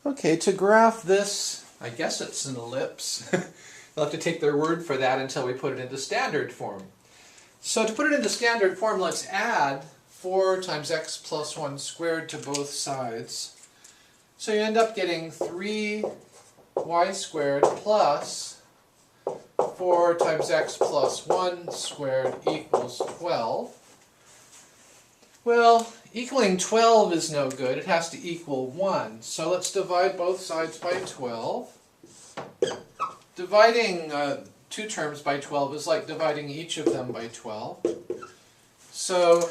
Okay, to graph this, I guess it's an ellipse. You'll have to take their word for that until we put it into standard form. So to put it into standard form, let's add 4 times x plus 1 squared to both sides. So you end up getting 3y squared plus 4 times x plus 1 squared equals 12. Well, equaling 12 is no good. It has to equal 1. So let's divide both sides by 12. Dividing two terms by 12 is like dividing each of them by 12. So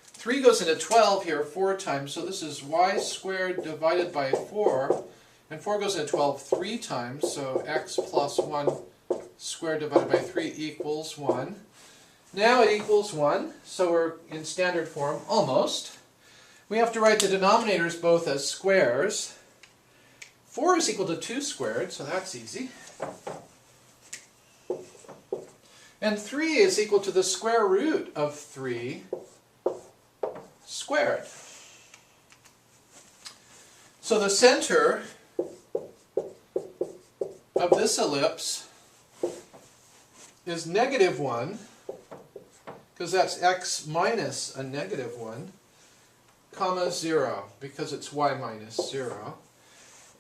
3 goes into 12 here 4 times, so this is y squared divided by 4. And 4 goes into 12 3 times, so x plus 1 squared divided by 3 equals 1. Now it equals 1, so we're in standard form, almost. We have to write the denominators both as squares. 4 is equal to 2 squared, so that's easy. And 3 is equal to the square root of 3 squared. So the center of this ellipse is negative 1, because that's x minus a negative 1, comma 0, because it's y minus 0.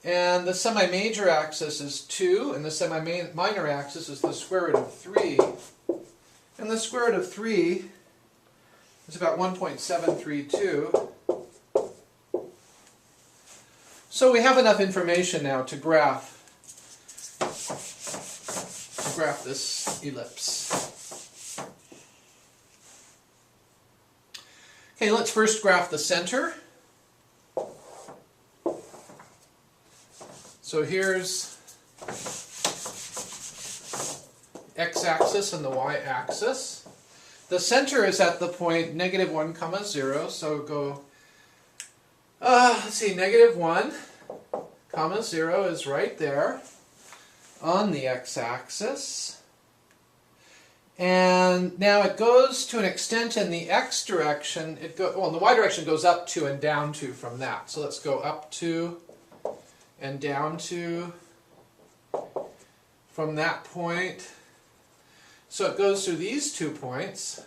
And the semi-major axis is 2, and the semi-minor axis is the square root of 3. And the square root of 3 is about 1.732. So we have enough information now to graph this ellipse. Okay, let's first graph the center. So here's x-axis and the y-axis. The center is at the point negative 1 comma 0, so go, let's see, negative 1 comma 0 is right there on the x-axis. And now it goes to an extent in the x direction. In the y direction goes up 2 and down 2 from that. So let's go up 2 and down 2 from that point. So it goes through these 2 points.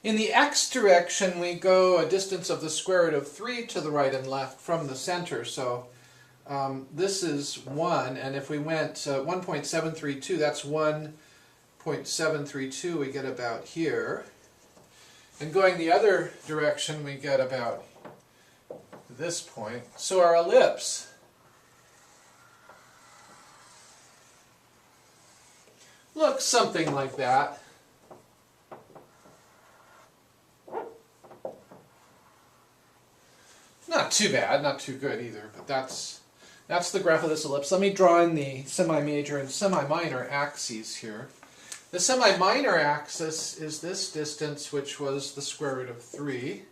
In the x direction, we go a distance of the square root of 3 to the right and left from the center. So this is 1, and if we went 1.732, that's 1.732 we get about here. And going the other direction, we get about this point. So our ellipse looks something like that. Not too bad, not too good either, but that's the graph of this ellipse. Let me draw in the semi-major and semi-minor axes here. The semi-minor axis is this distance, which was the square root of 3.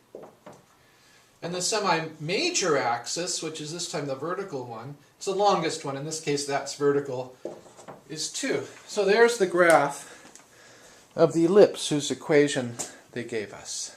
And the semi-major axis, which is this time the vertical one, it's the longest one, in this case that's vertical, is 2. So there's the graph of the ellipse whose equation they gave us.